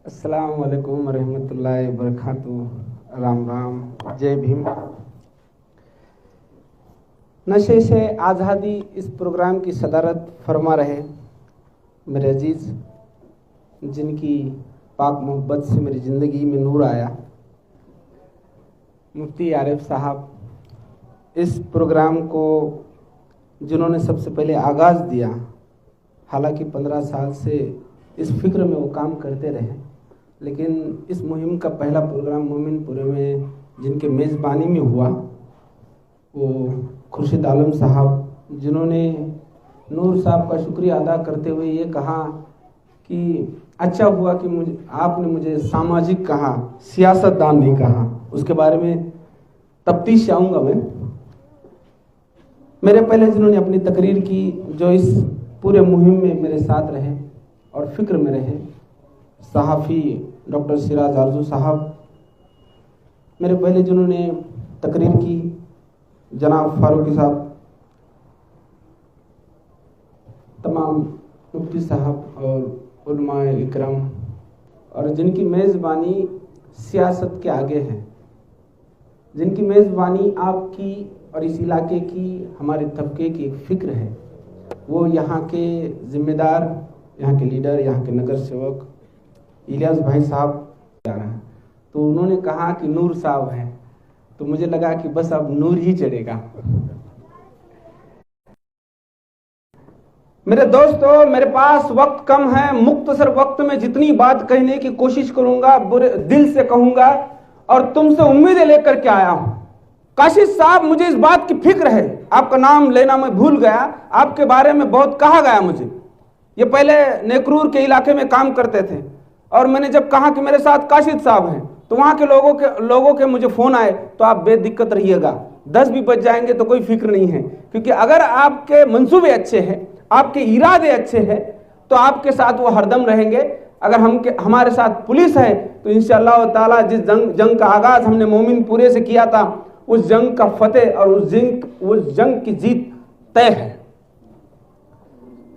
अस्सलाम वालेकुम रहमतुल्लाहि वबरकातुहू। राम राम, जय भीम। नशे से आज़ादी इस प्रोग्राम की सदारत फरमा रहे मेरे अजीज़, जिनकी पाक मोहब्बत से मेरी ज़िंदगी में नूर आया, मुफ्ती आरिफ साहब। इस प्रोग्राम को जिन्होंने सबसे पहले आगाज़ दिया, हालांकि 15 साल से इस फिक्र में वो काम करते रहे, लेकिन इस मुहिम का पहला प्रोग्राम मोमिनपुरे में जिनके मेज़बानी में हुआ वो खुर्शीद आलम साहब, जिन्होंने नूर साहब का शुक्रिया अदा करते हुए ये कहा कि अच्छा हुआ कि आपने मुझे सामाजिक कहा, सियासतदान नहीं कहा। उसके बारे में तफ्तीश आऊँगा मैं। मेरे पहले जिन्होंने अपनी तकरीर की, जो इस पूरे मुहिम में मेरे साथ रहे और फिक्र में रहे, सहाफ़ी डॉक्टर सिराज आरजू साहब। मेरे पहले जिन्होंने तकरीर की जनाब फारूकी साहब, तमाम मुफ्ती साहब और उलमाए इकराम, और जिनकी मेज़बानी सियासत के आगे है, जिनकी मेज़बानी आपकी और इस इलाके की, हमारे तबके की एक फ़िक्र है। वो यहाँ के ज़िम्मेदार, यहाँ के लीडर, यहाँ के नगर सेवक इलियास भाई साहब जा रहे हैं। तो उन्होंने कहा कि नूर साहब हैं, तो मुझे लगा कि बस अब नूर ही चढ़ेगा। मेरे दोस्तों, मेरे पास वक्त कम है। मुख्तसर वक्त में जितनी बात कहने की कोशिश करूंगा, बुरे दिल से कहूंगा और तुमसे उम्मीदें लेकर के आया हूं। काशिश साहब, मुझे इस बात की फिक्र है, आपका नाम लेना मैं भूल गया, आपके बारे में बहुत कहा गया मुझे। ये पहले नेकरूर के इलाके में काम करते थे और मैंने जब कहा कि मेरे साथ काशिश साहब हैं, तो वहाँ के लोगों के मुझे फ़ोन आए, तो आप बेदिक्कत रहिएगा, 10 भी बज जाएंगे तो कोई फिक्र नहीं है, क्योंकि अगर आपके मंसूबे अच्छे हैं, आपके इरादे अच्छे हैं, तो आपके साथ वो हरदम रहेंगे। अगर हमारे साथ पुलिस है तो इंशाअल्लाह ताला जिस जंग का आगाज़ हमने मोमिनपुरे से किया था, उस जंग का फतेह और उस जंग की जीत तय है।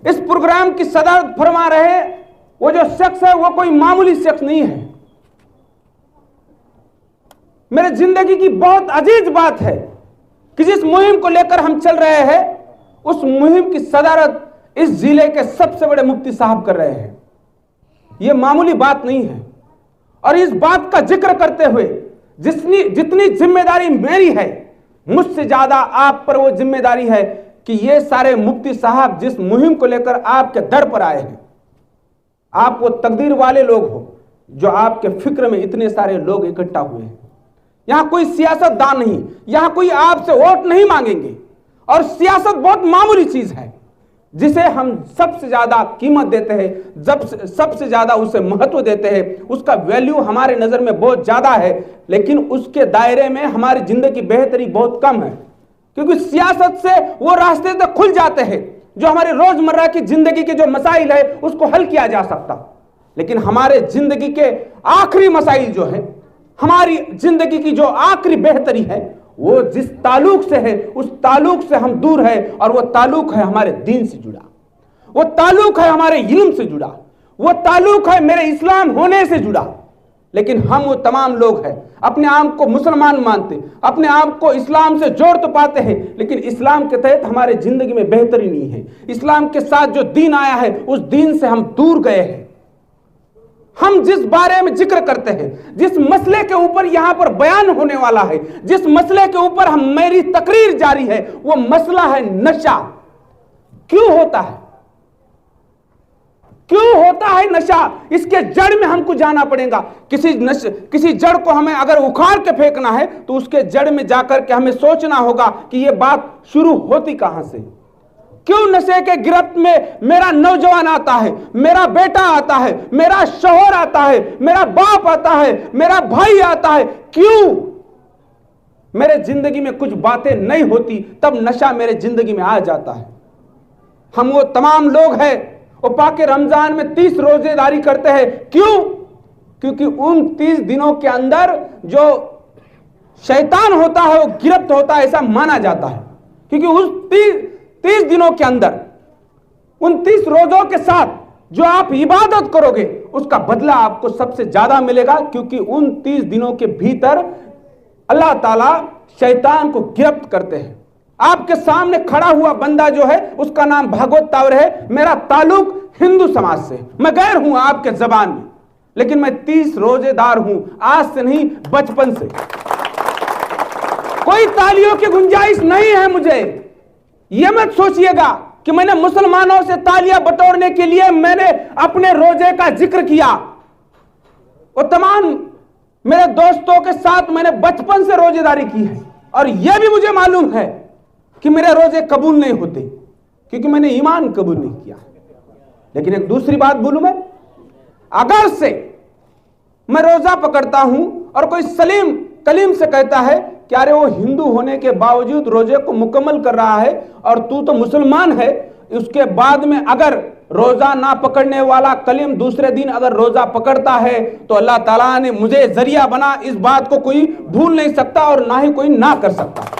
इस प्रोग्राम की सदारत फरमा रहे वो जो शख्स है, वो कोई मामूली शख्स नहीं है। मेरे जिंदगी की बहुत अजीज बात है कि जिस मुहिम को लेकर हम चल रहे हैं, उस मुहिम की सदारत इस जिले के सबसे बड़े मुफ्ती साहब कर रहे हैं। यह मामूली बात नहीं है। और इस बात का जिक्र करते हुए जितनी जिम्मेदारी मेरी है, मुझसे ज्यादा आप पर वो जिम्मेदारी है कि ये सारे मुफ्ती साहब जिस मुहिम को लेकर आपके दर पर आए हैं, आप वो तकदीर वाले लोग हो जो आपके फिक्र में इतने सारे लोग इकट्ठा हुए हैं। यहां कोई सियासतदान नहीं, यहां कोई आपसे वोट नहीं मांगेंगे। और सियासत बहुत मामूली चीज है जिसे हम सबसे ज्यादा कीमत देते हैं, सबसे ज्यादा उसे महत्व देते हैं, उसका वैल्यू हमारे नजर में बहुत ज्यादा है, लेकिन उसके दायरे में हमारी जिंदगी बेहतरी बहुत कम है, क्योंकि सियासत से वो रास्ते तक खुल जाते हैं जो हमारे रोजमर्रा की जिंदगी के जो मसाइल है उसको हल किया जा सकता। लेकिन हमारे जिंदगी के आखिरी मसाइल जो है, हमारी जिंदगी की जो आखिरी बेहतरी है, वो जिस ताल्लुक से है, उस ताल्लुक से हम दूर है। और वो ताल्लुक है हमारे दीन से जुड़ा, वो ताल्लुक है हमारे इल्म से जुड़ा, वो ताल्लुक है मेरे इस्लाम होने से जुड़ा। लेकिन हम वो तमाम लोग हैं, अपने आप को मुसलमान मानते, अपने आप को इस्लाम से जोड़ तो पाते हैं, लेकिन इस्लाम के तहत हमारे जिंदगी में बेहतरी नहीं है। इस्लाम के साथ जो दीन आया है, उस दीन से हम दूर गए हैं। हम जिस बारे में जिक्र करते हैं, जिस मसले के ऊपर यहां पर बयान होने वाला है, जिस मसले के ऊपर मेरी तकरीर जारी है, वो मसला है नशा। क्यों होता है, क्यों होता है नशा? इसके जड़ में हमको जाना पड़ेगा। किसी जड़ को हमें अगर उखाड़ के फेंकना है तो उसके जड़ में जाकर के हमें सोचना होगा कि यह बात शुरू होती कहां से। क्यों नशे के गिरफ्त में मेरा नौजवान आता है, मेरा बेटा आता है, मेरा शौहर आता है, मेरा बाप आता है, मेरा भाई आता है? क्यों मेरे जिंदगी में कुछ बातें नहीं होती, तब नशा मेरे जिंदगी में आ जाता है। हम वो तमाम लोग हैं वो पाके रमजान में 30 रोजेदारी करते हैं। क्यों? क्योंकि उन 30 दिनों के अंदर जो शैतान होता है वो गिरफ्त होता है, ऐसा माना जाता है। क्योंकि उस 30 दिनों के अंदर, उन 30 रोजों के साथ जो आप इबादत करोगे, उसका बदला आपको सबसे ज्यादा मिलेगा, क्योंकि उन 30 दिनों के भीतर अल्लाह ताला शैतान को गिरफ्त करते हैं। आपके सामने खड़ा हुआ बंदा जो है उसका नाम भागवत तावर है। मेरा ताल्लुक हिंदू समाज से, मैं गैर हूं आपके जबान में, लेकिन मैं 30 रोजेदार हूं, आज से नहीं बचपन से। कोई तालियों की गुंजाइश नहीं है मुझे। यह मत सोचिएगा कि मैंने मुसलमानों से तालियां बटोरने के लिए मैंने अपने रोजे का जिक्र किया। वो तमाम मेरे दोस्तों के साथ मैंने बचपन से रोजेदारी की है, और यह भी मुझे मालूम है कि मेरे रोजे कबूल नहीं होते, क्योंकि मैंने ईमान कबूल नहीं किया। लेकिन एक दूसरी बात बोलूं मैं, अगर से मैं रोजा पकड़ता हूं और कोई सलीम कलीम से कहता है कि अरे वो हिंदू होने के बावजूद रोजे को मुकम्मल कर रहा है और तू तो मुसलमान है, उसके बाद में अगर रोजा ना पकड़ने वाला कलीम दूसरे दिन अगर रोजा पकड़ता है तो अल्लाह ताला ने मुझे जरिया बना, इस बात को कोई भूल नहीं सकता और ना ही कोई ना कर सकता।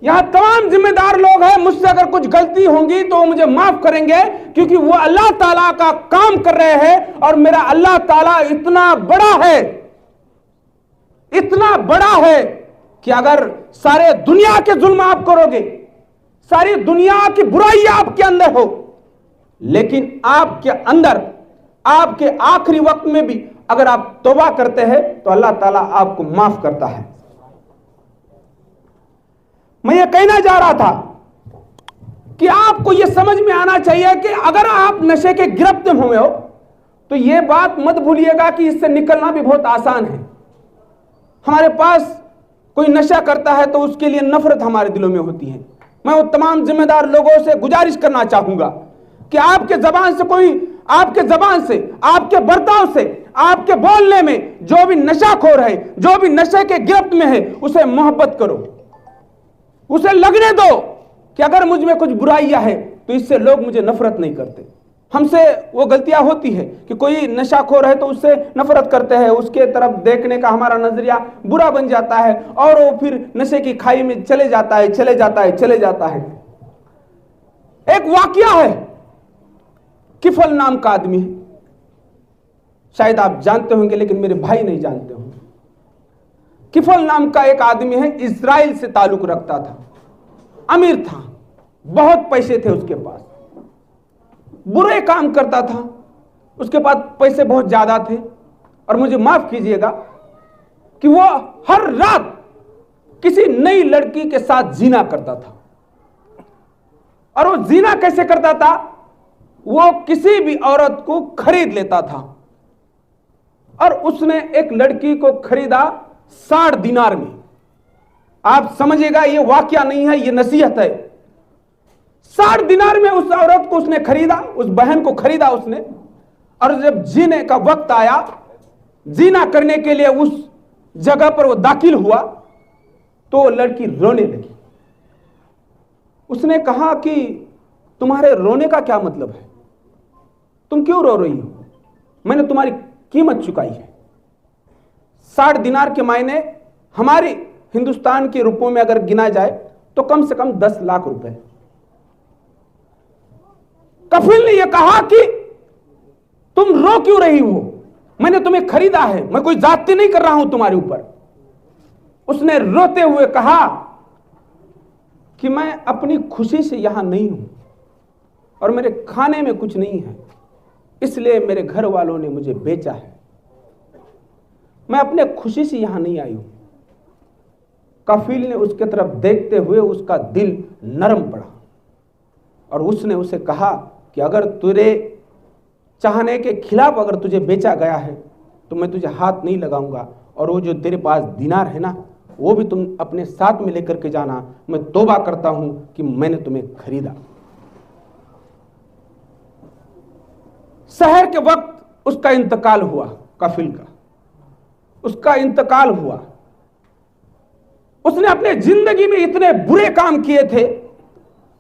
यहां तमाम जिम्मेदार लोग हैं, मुझसे अगर कुछ गलती होंगी तो मुझे माफ करेंगे, क्योंकि वो अल्लाह ताला का काम कर रहे हैं। और मेरा अल्लाह ताला इतना बड़ा है, इतना बड़ा है कि अगर सारे दुनिया के जुल्म आप करोगे, सारी दुनिया की बुराई आपके अंदर हो, लेकिन आपके अंदर आपके आखिरी वक्त में भी अगर आप तौबा करते हैं तो अल्लाह ताला आपको माफ करता है। मैं ये कहना चाह रहा था कि आपको यह समझ में आना चाहिए कि अगर आप नशे के गिरफ्त में हुए हो तो यह बात मत भूलिएगा कि इससे निकलना भी बहुत आसान है। हमारे पास कोई नशा करता है तो उसके लिए नफरत हमारे दिलों में होती है। मैं वो तमाम जिम्मेदार लोगों से गुजारिश करना चाहूंगा कि आपके जबान से कोई, आपके जबान से, आपके बर्ताव से, आपके बोलने में जो भी नशाखोर है, जो भी नशे के गिरफ्त में है, उसे मोहब्बत करो, उसे लगने दो कि अगर मुझ में कुछ बुराइयां है तो इससे लोग मुझे नफरत नहीं करते। हमसे वो गलतियां होती है कि कोई नशाखोर है तो उससे नफरत करते हैं, उसके तरफ देखने का हमारा नजरिया बुरा बन जाता है और वो फिर नशे की खाई में चले जाता है, चले जाता है, चले जाता है। एक वाकया है, किफल नाम का आदमी है, शायद आप जानते होंगे लेकिन मेरे भाई नहीं जानते होंगे। किफल नाम का एक आदमी है, इजराइल से ताल्लुक रखता था, अमीर था, बहुत पैसे थे उसके पास, बुरे काम करता था, उसके पास पैसे बहुत ज्यादा थे। और मुझे माफ कीजिएगा कि वो हर रात किसी नई लड़की के साथ जीना करता था। और वो जीना कैसे करता था? वो किसी भी औरत को खरीद लेता था, और उसने एक लड़की को खरीदा 60 दिनार में। आप समझिएगा, ये वाकया नहीं है, ये नसीहत है। 60 दिनार में उस औरत को उसने खरीदा, उस बहन को खरीदा उसने। और जब जीने का वक्त आया, जीना करने के लिए उस जगह पर वो दाखिल हुआ, तो वो लड़की रोने लगी। उसने कहा कि तुम्हारे रोने का क्या मतलब है? तुम क्यों रो रही हो? मैंने तुम्हारी कीमत चुकाई है। 60 दिनार के मायने हमारे हिंदुस्तान के रुपयों में अगर गिना जाए तो कम से कम 10 लाख रुपए। कफील ने यह कहा कि तुम रो क्यों रही हो? मैंने तुम्हें खरीदा है, मैं कोई जाति नहीं कर रहा हूं तुम्हारे ऊपर। उसने रोते हुए कहा कि मैं अपनी खुशी से यहां नहीं हूं और मेरे खाने में कुछ नहीं है, इसलिए मेरे घर वालों ने मुझे बेचा है। मैं अपने खुशी से यहां नहीं आई हूं। कफील ने उसके तरफ देखते हुए उसका दिल नरम पड़ा और उसने उसे कहा कि अगर तेरे चाहने के खिलाफ अगर तुझे बेचा गया है तो मैं तुझे हाथ नहीं लगाऊंगा, और वो जो तेरे पास दिनार है ना, वो भी तुम अपने साथ में लेकर के जाना। मैं तौबा करता हूं कि मैंने तुम्हें खरीदा। शहर के वक्त उसका इंतकाल हुआ, कफील का उसका इंतकाल हुआ। उसने अपने जिंदगी में इतने बुरे काम किए थे,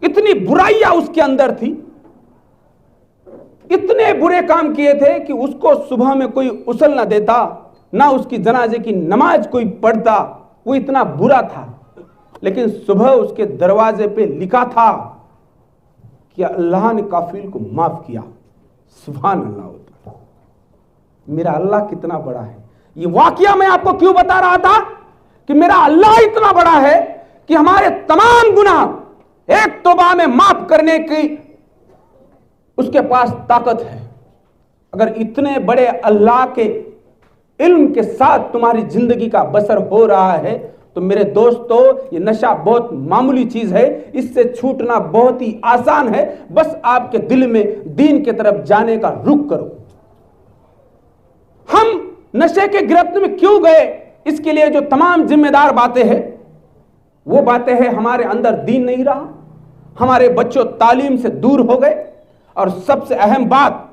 इतनी बुराइयां उसके अंदर थी, इतने बुरे काम किए थे कि उसको सुबह में कोई उसल ना देता, ना उसकी जनाजे की नमाज कोई पढ़ता। वो इतना बुरा था, लेकिन सुबह उसके दरवाजे पे लिखा था कि अल्लाह ने काफिल को माफ किया। सुभान अल्लाह होता है। मेरा अल्लाह कितना बड़ा है। ये वाकया मैं आपको क्यों बता रहा था कि मेरा अल्लाह इतना बड़ा है कि हमारे तमाम गुनाह एक तौबा में माफ करने की उसके पास ताकत है। अगर इतने बड़े अल्लाह के इल्म के साथ तुम्हारी जिंदगी का बसर हो रहा है तो मेरे दोस्तों, ये नशा बहुत मामूली चीज है, इससे छूटना बहुत ही आसान है। बस आपके दिल में दीन की तरफ जाने का रुख करो। हम नशे के गिरफ्त में क्यों गए, इसके लिए जो तमाम जिम्मेदार बातें हैं वो बातें हैं हमारे अंदर दीन नहीं रहा, हमारे बच्चों तालीम से दूर हो गए, और सबसे अहम बात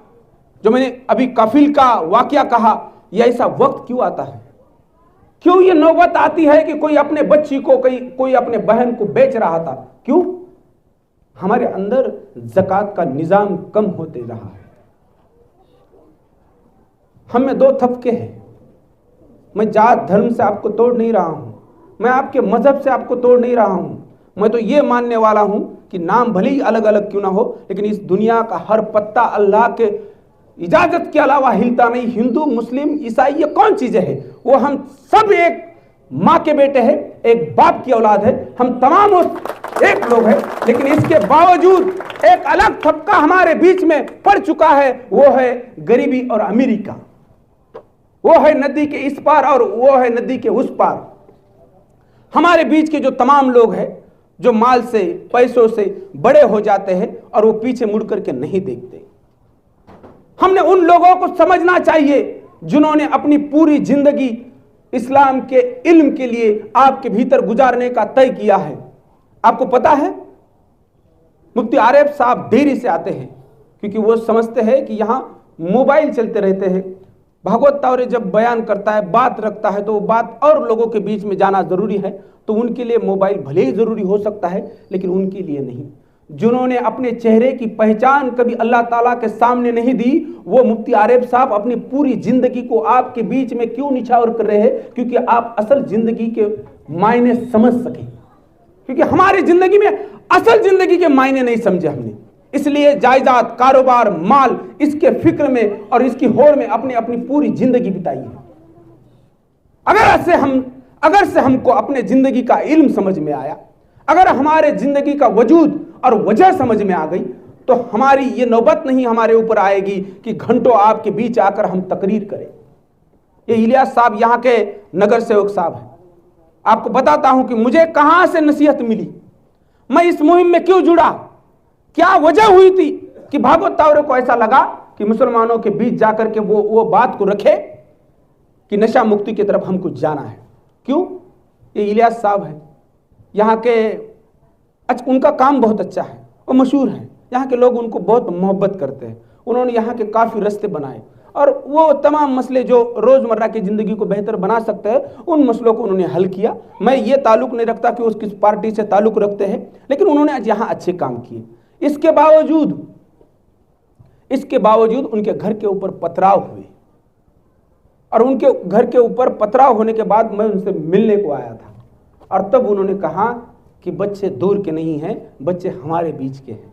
जो मैंने अभी कफील का वाकया कहा, यह ऐसा वक्त क्यों आता है, क्यों ये नौबत आती है कि कोई अपने बच्ची को कोई अपने बहन को बेच रहा था, क्यों? हमारे अंदर ज़कात का निजाम कम होते रहा है। हमें दो तबके हैं। मैं जात धर्म से आपको तोड़ नहीं रहा हूं, मैं आपके मजहब से आपको तोड़ नहीं रहा हूं। मैं तो ये मानने वाला हूं कि नाम भले ही अलग अलग क्यों ना हो, लेकिन इस दुनिया का हर पत्ता अल्लाह के इजाजत के अलावा हिलता नहीं। हिंदू, मुस्लिम, ईसाई, ये कौन चीजें हैं? वो हम सब एक माँ के बेटे हैं, एक बाप की औलाद है, हम तमाम एक लोग हैं। लेकिन इसके बावजूद एक अलग तबका हमारे बीच में पड़ चुका है, वो है गरीबी और अमीरी का। वो है नदी के इस पार और वो है नदी के उस पार। हमारे बीच के जो तमाम लोग हैं जो माल से, पैसों से बड़े हो जाते हैं और वो पीछे मुड़ करके नहीं देखते। हमने उन लोगों को समझना चाहिए जिन्होंने अपनी पूरी जिंदगी इस्लाम के इल्म के लिए आपके भीतर गुजारने का तय किया है। आपको पता है, मुफ्ती आरिफ साहब देरी से आते हैं क्योंकि वो समझते हैं कि यहां मोबाइल चलते रहते हैं। भागवत तावरे जब बयान करता है, बात रखता है, तो वो बात और लोगों के बीच में जाना जरूरी है। तो उनके लिए मोबाइल भले ही जरूरी हो सकता है, लेकिन उनके लिए नहीं। जिन्होंने अपने चेहरे की पहचान कभी अल्लाह ताला के सामने नहीं दी, वो मुफ्ती आरिफ साहब अपनी पूरी जिंदगी को आपके बीच में क्यों निछावर कर रहे हैं? क्योंकि आप असल जिंदगी के मायने समझ सकें। क्योंकि हमारी जिंदगी में असल जिंदगी के मायने नहीं समझे हमने, इसलिए जायदाद, कारोबार, माल, इसके फिक्र में और इसकी होड़ में अपनी अपनी पूरी जिंदगी बिताई है। अगर से हमको अपने जिंदगी का इल्म समझ में आया, अगर हमारे जिंदगी का वजूद और वजह समझ में आ गई, तो हमारी ये नौबत नहीं हमारे ऊपर आएगी कि घंटों आपके बीच आकर हम तकरीर करें। ये इलियास साहब यहाँ के नगर सेवक साहब हैं। आपको बताता हूं कि मुझे कहां से नसीहत मिली, मैं इस मुहिम में क्यों जुड़ा, क्या वजह हुई थी कि भागवत तावरे को ऐसा लगा कि मुसलमानों के बीच जाकर के वो बात को रखे कि नशा मुक्ति की तरफ हमको जाना है। क्यों? ये इलियास साहब है यहाँ के। अच्छा, उनका काम बहुत अच्छा है, वो मशहूर है, यहाँ के लोग उनको बहुत मोहब्बत करते हैं। उन्होंने यहाँ के काफ़ी रास्ते बनाए और वो तमाम मसले जो रोज़मर्रा की ज़िंदगी को बेहतर बना सकते हैं, उन मसलों को उन्होंने हल किया। मैं ये ताल्लुक़ नहीं रखता कि वो किस पार्टी से ताल्लुक़ रखते हैं, लेकिन उन्होंने आज यहाँ अच्छे काम किए। इसके बावजूद उनके घर के ऊपर पथराव हुए, और उनके घर के ऊपर पथराव होने के बाद मैं उनसे मिलने को आया था, और तब उन्होंने कहा कि बच्चे दूर के नहीं हैं, बच्चे हमारे बीच के हैं।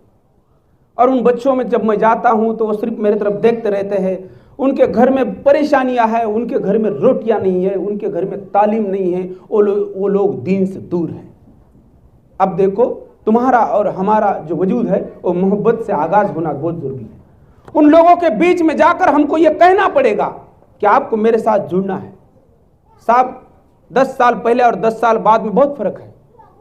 और उन बच्चों में जब मैं जाता हूं तो वो सिर्फ मेरे तरफ देखते रहते हैं। उनके घर में परेशानियां हैं, उनके घर में रोटियां नहीं है, उनके घर में तालीम नहीं है, वो लोग दीन से दूर हैं। अब देखो, तुम्हारा और हमारा जो वजूद है वो मोहब्बत से आगाज होना बहुत जरूरी है। उन लोगों के बीच में जाकर हमको ये कहना पड़ेगा कि आपको मेरे साथ जुड़ना है। साहब, 10 साल पहले और 10 साल बाद में बहुत फर्क है।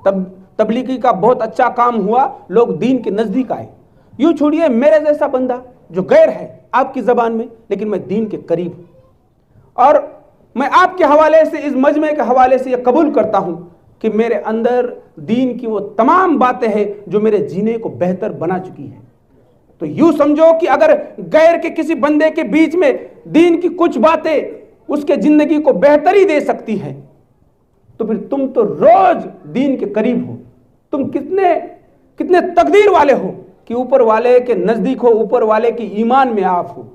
तब तबलीगी का बहुत अच्छा काम हुआ, लोग दीन के नजदीक आए। यूं छोड़िए मेरे जैसा बंदा जो गैर है आपकी जबान में, लेकिन मैं दीन के करीब हूं। और मैं आपके हवाले से, इस मजमे के हवाले से यह कबूल करता हूं कि मेरे अंदर दीन की वो तमाम बातें हैं जो मेरे जीने को बेहतर बना चुकी है। तो यूं समझो कि अगर गैर के किसी बंदे के बीच में दीन की कुछ बातें उसके जिंदगी को बेहतरी दे सकती है, तो फिर तुम तो रोज दीन के करीब हो। तुम कितने तकदीर वाले हो कि ऊपर वाले के नजदीक हो, ऊपर वाले के ईमान में आप हो।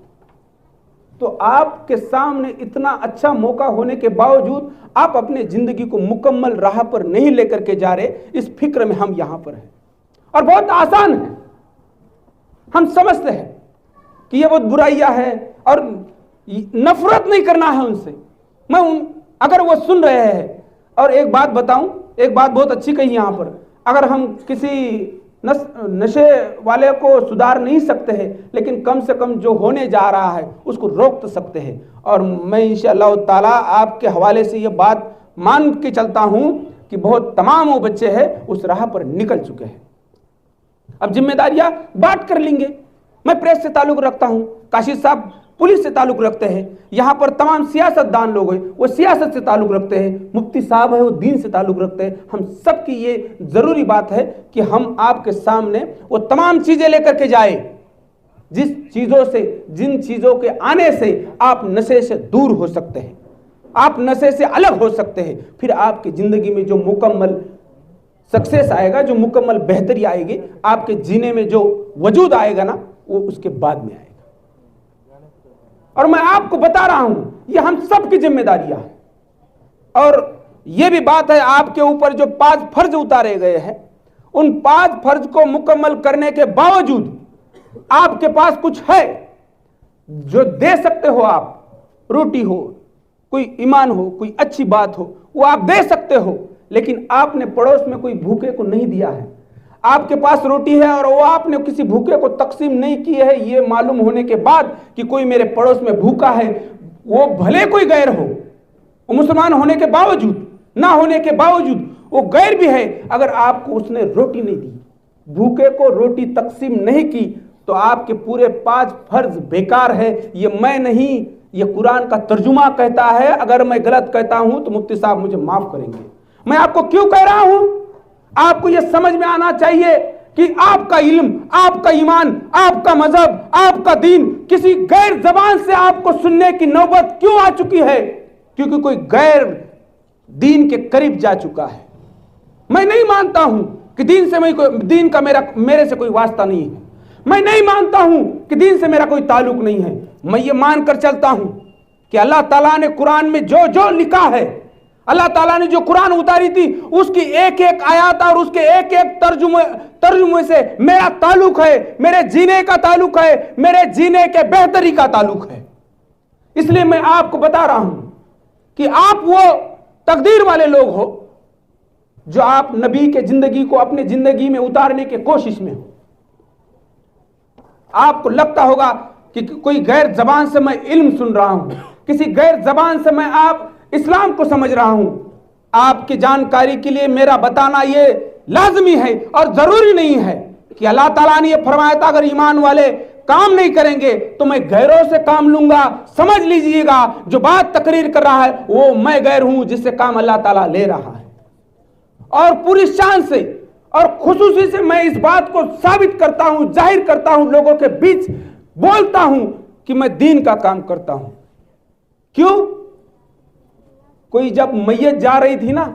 तो आपके सामने इतना अच्छा मौका होने के बावजूद आप अपने जिंदगी को मुकम्मल राह पर नहीं लेकर के जा रहे, इस फिक्र में हम यहां पर हैं। और बहुत आसान है, हम समझते हैं कि ये बहुत बुराइयां है और नफरत नहीं करना है उनसे। अगर वो सुन रहे हैं, और एक बात बताऊं, एक बात बहुत अच्छी कही यहां पर, अगर हम किसी नशे वाले को सुधार नहीं सकते हैं, लेकिन कम से कम जो होने जा रहा है उसको रोक तो सकते हैं। और मैं इंशाअल्लाह ताला आपके हवाले से ये बात मान के चलता हूं कि बहुत तमाम वो बच्चे हैं उस राह पर निकल चुके हैं। अब जिम्मेदारियां बांट कर लेंगे। मैं प्रेस से ताल्लुक रखता हूं, काशिद साहब पुलिस से ताल्लुक रखते हैं, यहां पर तमाम सियासतदान लोग हैं वो सियासत से ताल्लुक रखते हैं, मुफ्ती साहब है वो दीन से ताल्लुक रखते हैं। हम सब की ये जरूरी बात है कि हम आपके सामने वो तमाम चीजें लेकर के जाए जिस चीजों से, जिन चीजों के आने से आप नशे से दूर हो सकते हैं, आप नशे से अलग हो सकते हैं। फिर आपकी जिंदगी में जो मुकम्मल सक्सेस आएगा, जो मुकम्मल बेहतरी आएगी, आपके जीने में जो वजूद आएगा ना, वो उसके बाद में आएगा। और मैं आपको बता रहा हूं ये हम सब की जिम्मेदारियां है। और ये भी बात है आपके ऊपर जो 5 फर्ज उतारे गए हैं, उन 5 फर्ज को मुकम्मल करने के बावजूद आपके पास कुछ है जो दे सकते हो आप। रोटी हो, कोई ईमान हो, कोई अच्छी बात हो, वो आप दे सकते हो, लेकिन आपने पड़ोस में कोई भूखे को नहीं दिया है। आपके पास रोटी है और वो आपने किसी भूखे को तकसीम नहीं की है, ये मालूम होने के बाद कि कोई मेरे पड़ोस में भूखा है, वो भले कोई गैर हो, वो मुसलमान होने के बावजूद, ना होने के बावजूद वो गैर भी है, अगर आपको उसने रोटी नहीं दी, भूखे को रोटी तकसीम नहीं की, तो आपके पूरे 5 फर्ज बेकार है। ये मैं नहीं, ये कुरान का तर्जुमा कहता है। अगर मैं गलत कहता हूं तो मुफ्ती साहब मुझे माफ करेंगे। मैं आपको क्यों कह रहा हूं, आपको यह समझ में आना चाहिए कि आपका इल्म, आपका ईमान, आपका मजहब, आपका दीन किसी गैर जबान से आपको सुनने की नौबत क्यों आ चुकी है, क्योंकि कोई गैर दीन के करीब जा चुका है। मैं नहीं मानता हूं कि दीन का मेरे से कोई वास्ता नहीं है। मैं नहीं मानता हूं कि दीन से मेरा कोई ताल्लुक नहीं है। मैं ये मानकर चलता हूं कि अल्लाह ताला ने कुरान में जो जो लिखा है, अल्लाह ताला ने जो कुरान उतारी थी, उसकी एक एक आयत और उसके एक एक तर्जुमे से मेरा ताल्लुक है, मेरे जीने का ताल्लुक है, मेरे जीने के बेहतरी का ताल्लुक है। इसलिए मैं आपको बता रहा हूं कि आप वो तकदीर वाले लोग हो जो आप नबी के जिंदगी को अपने जिंदगी में उतारने की कोशिश में हो। आपको लगता होगा कि कोई गैर जबान से मैं इल्म सुन रहा हूं, किसी गैर जबान से मैं आप इस्लाम को समझ रहा हूं। आपकी जानकारी के लिए मेरा बताना यह लाजमी है और जरूरी नहीं है कि अल्लाह ताला ने यह फरमाया था अगर ईमान वाले काम नहीं करेंगे तो मैं गैरों से काम लूंगा। समझ लीजिएगा जो बात तकरीर कर रहा है वो मैं गैर हूं जिससे काम अल्लाह ताला ले रहा है। और पूरी शान से और खुसूसी से मैं इस बात को साबित करता हूं, जाहिर करता हूं, लोगों के बीच बोलता हूं कि मैं दीन का काम करता हूं। क्यों? कोई जब मैयत जा रही थी ना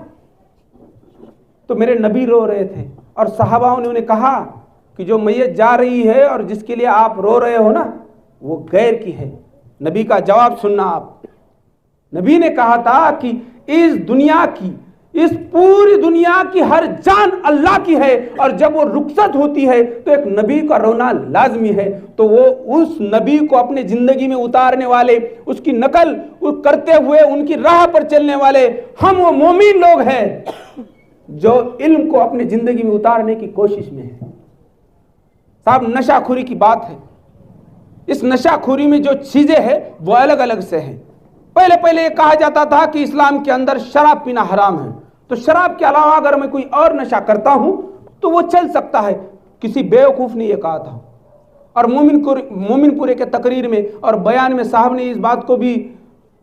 तो मेरे नबी रो रहे थे और सहाबाओं ने उन्हें कहा कि जो मैयत जा रही है और जिसके लिए आप रो रहे हो ना वो गैर की है। नबी का जवाब सुनना आप। नबी ने कहा था कि इस दुनिया की, इस पूरी दुनिया की हर जान अल्लाह की है और जब वो रुखसत होती है तो एक नबी का रोना लाजमी है। तो वो उस नबी को अपने जिंदगी में उतारने वाले, उसकी नकल करते हुए उनकी राह पर चलने वाले हम वो मोमिन लोग हैं जो इल्म को अपनी जिंदगी में उतारने की कोशिश में है। साहब नशाखोरी की बात है। इस नशाखोरी में जो चीजें हैं वो अलग अलग से हैं। पहले ये कहा जाता था कि इस्लाम के अंदर शराब पीना हराम है, तो शराब के अलावा अगर मैं कोई और नशा करता हूं तो वो चल सकता है। किसी बेवकूफ ने यह कहा था और मोमिनपुरे के तकरीर में और बयान में साहब ने इस बात को भी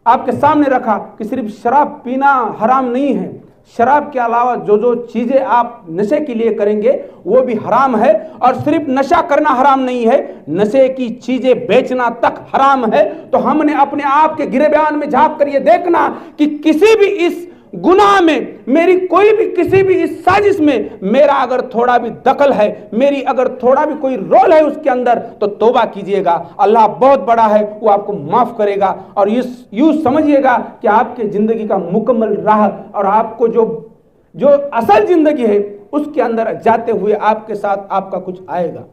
आपके सामने रखा कि सिर्फ शराब पीना हराम नहीं है, शराब के अलावा जो जो चीजें आप नशे के लिए करेंगे वो भी हराम है। और सिर्फ नशा करना हराम नहीं है, नशे की चीजें बेचना तक हराम है। तो हमने अपने आप के गिरबान में झांक कर ये देखना कि किसी भी इस गुनाह में, मेरी कोई भी किसी भी इस साजिश में मेरा अगर थोड़ा भी दखल है, मेरी अगर थोड़ा भी कोई रोल है उसके अंदर, तो तौबा कीजिएगा। अल्लाह बहुत बड़ा है, वो आपको माफ करेगा। और यूं समझिएगा कि आपके जिंदगी का मुकम्मल राह और आपको जो असल जिंदगी है उसके अंदर जाते हुए आपके साथ आपका कुछ आएगा।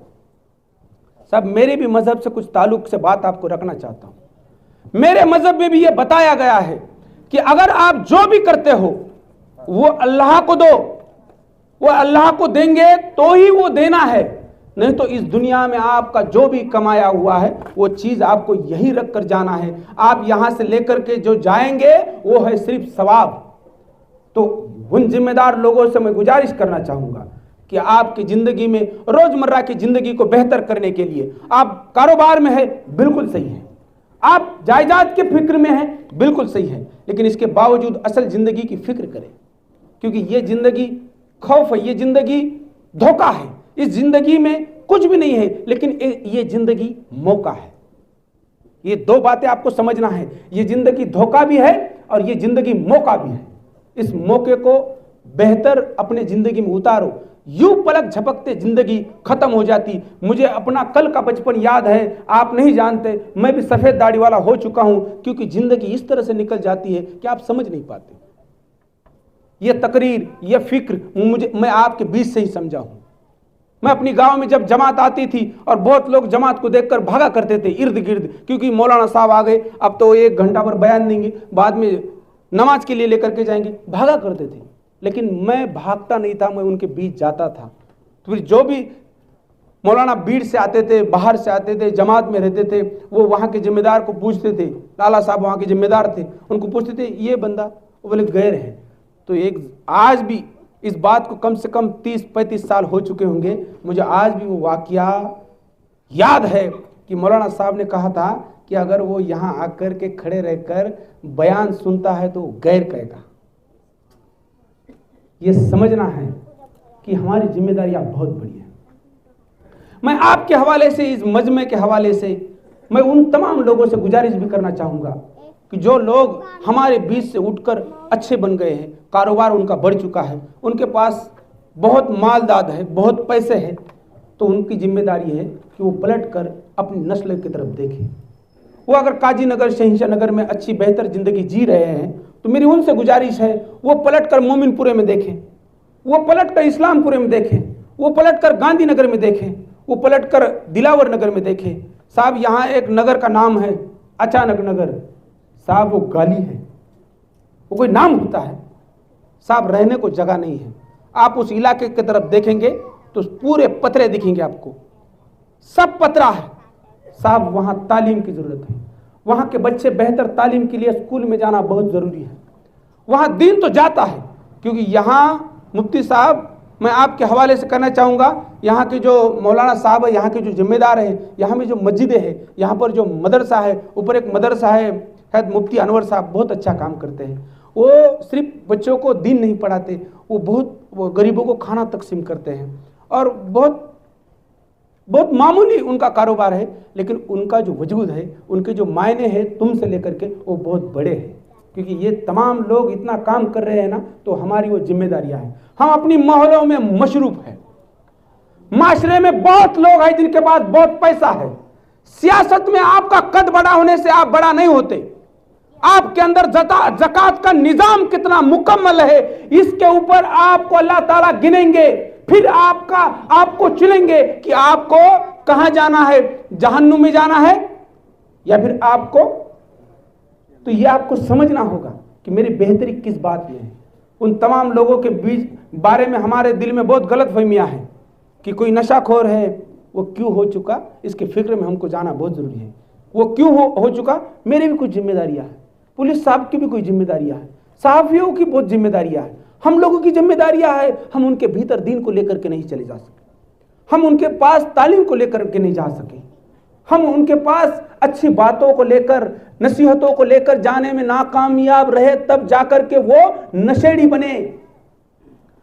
सब मेरे भी मजहब से कुछ ताल्लुक से बात आपको रखना चाहता हूं। मेरे मजहब में भी यह बताया गया है कि अगर आप जो भी करते हो वो अल्लाह को दो, वो अल्लाह को देंगे तो ही वो देना है, नहीं तो इस दुनिया में आपका जो भी कमाया हुआ है वो चीज आपको यही रख कर जाना है। आप यहां से लेकर के जो जाएंगे वो है सिर्फ सवाब। तो उन जिम्मेदार लोगों से मैं गुजारिश करना चाहूंगा कि आपकी जिंदगी में, रोजमर्रा की जिंदगी को बेहतर करने के लिए, आप कारोबार में है बिल्कुल सही है, आप जायदाद के फिक्र में है बिल्कुल सही है, लेकिन इसके बावजूद असल जिंदगी की फिक्र करें, क्योंकि ये जिंदगी खौफ है, ये जिंदगी धोखा है, इस जिंदगी में कुछ भी नहीं है, लेकिन ये जिंदगी मौका है। ये दो बातें आपको समझना है, ये जिंदगी धोखा भी है और ये जिंदगी मौका भी है। इस मौके को बेहतर अपने जिंदगी में उतारो। यूं पलक झपकते जिंदगी खत्म हो जाती। मुझे अपना कल का बचपन याद है, आप नहीं जानते, मैं भी सफेद दाढ़ी वाला हो चुका हूं, क्योंकि जिंदगी इस तरह से निकल जाती है कि आप समझ नहीं पाते। ये तकरीर, ये फिक्र मैं आपके बीच से ही समझा हूं। मैं अपनी गांव में जब जमात आती थी और बहुत लोग जमात को देखकर भागा करते थे इर्द गिर्द, क्योंकि मौलाना साहब आ गए, अब तो 1 घंटा पर बयान देंगे, बाद में नमाज के लिए लेकर के जाएंगे, भागा करते थे। लेकिन मैं भागता नहीं था, मैं उनके बीच जाता था। तो फिर जो भी मौलाना भीड़ से आते थे, बाहर से आते थे, जमात में रहते थे, वो वहाँ के जिम्मेदार को पूछते थे, लाला साहब वहाँ के जिम्मेदार थे, उनको पूछते थे ये बंदा, वो बोले गैर है। तो एक आज भी इस बात को कम से कम 30-35 साल हो चुके होंगे, मुझे आज भी वो वाकया याद है कि मौलाना साहब ने कहा था कि अगर वो यहाँ आकर के खड़े रहकर बयान सुनता है तो गैर कहेगा। ये समझना है कि हमारी जिम्मेदारियां बहुत बड़ी है। मैं आपके हवाले से, इस मजमे के हवाले से, मैं उन तमाम लोगों से गुजारिश भी करना चाहूंगा कि जो लोग हमारे बीच से उठकर अच्छे बन गए हैं, कारोबार उनका बढ़ चुका है, उनके पास बहुत मालदाद है, बहुत पैसे हैं, तो उनकी जिम्मेदारी है कि वो पलट कर अपनी नस्ल की तरफ देखें। वो अगर काजी नगर, शहंशाह नगर में अच्छी बेहतर जिंदगी जी रहे हैं तो मेरी उनसे गुजारिश है वो पलट कर मोमिनपुरे में देखें, वो पलट कर इस्लामपुरे में देखें, वो पलट कर गांधीनगर में देखें, वो पलट कर दिलावर नगर में देखें। साहब यहाँ एक नगर का नाम है अचानक नगर, साहब वो गाली है, वो कोई नाम होता है साहब, रहने को जगह नहीं है। आप उस इलाके की तरफ देखेंगे तो पूरे पतरे दिखेंगे आपको, सब पतरा है साहब। वहाँ तालीम की जरूरत है, वहाँ के बच्चे बेहतर तालीम के लिए स्कूल में जाना बहुत ज़रूरी है। वहाँ दीन तो जाता है, क्योंकि यहाँ मुफ्ती साहब, मैं आपके हवाले से कहना चाहूँगा, यहाँ के जो मौलाना साहब है, यहाँ के जो जिम्मेदार हैं, यहाँ में जो मस्जिदें हैं, यहाँ पर जो मदरसा है, ऊपर एक मदरसा है, शायद मुफ्ती अनवर साहब बहुत अच्छा काम करते हैं। वो सिर्फ बच्चों को दीन नहीं पढ़ाते, वो गरीबों को खाना तकसीम करते हैं और बहुत मामूली उनका कारोबार है, लेकिन उनका जो वजूद है, उनके जो मायने हैं तुमसे लेकर के वो बहुत बड़े हैं। क्योंकि ये तमाम लोग इतना काम कर रहे हैं ना, तो हमारी वो जिम्मेदारियां हैं। हम अपनी मोहल्लों में मशरूफ है, माशरे में बहुत लोग हैं जिनके पास बहुत पैसा है। सियासत में आपका कद बड़ा होने से आप बड़ा नहीं होते। आपके अंदर ज़कात का निजाम कितना मुकम्मल है, इसके ऊपर आपको अल्लाह ताला गिनेंगे, फिर आपको चुनेंगे कि आपको कहां जाना है, जहन्नुम में जाना है या फिर आपको। तो यह आपको समझना होगा कि मेरी बेहतरी किस बात में है। उन तमाम लोगों के बीच बारे में हमारे दिल में बहुत गलत फहमियां हैं कि कोई नशाखोर है, वो क्यों हो चुका, इसके फिक्र में हमको जाना बहुत जरूरी है। वो क्यों हो चुका, मेरी भी कुछ जिम्मेदारियां हैं, पुलिस साहब की भी कोई जिम्मेदारियां हैं, सहाफियों की बहुत जिम्मेदारियां हैं, हम लोगों की जिम्मेदारियां है। हम उनके भीतर दीन को लेकर के नहीं चले जा सके, हम उनके पास तालीम को लेकर के नहीं जा सके, हम उनके पास अच्छी बातों को लेकर, नसीहतों को लेकर जाने में नाकामयाब रहे, तब जाकर के वो नशेड़ी बने।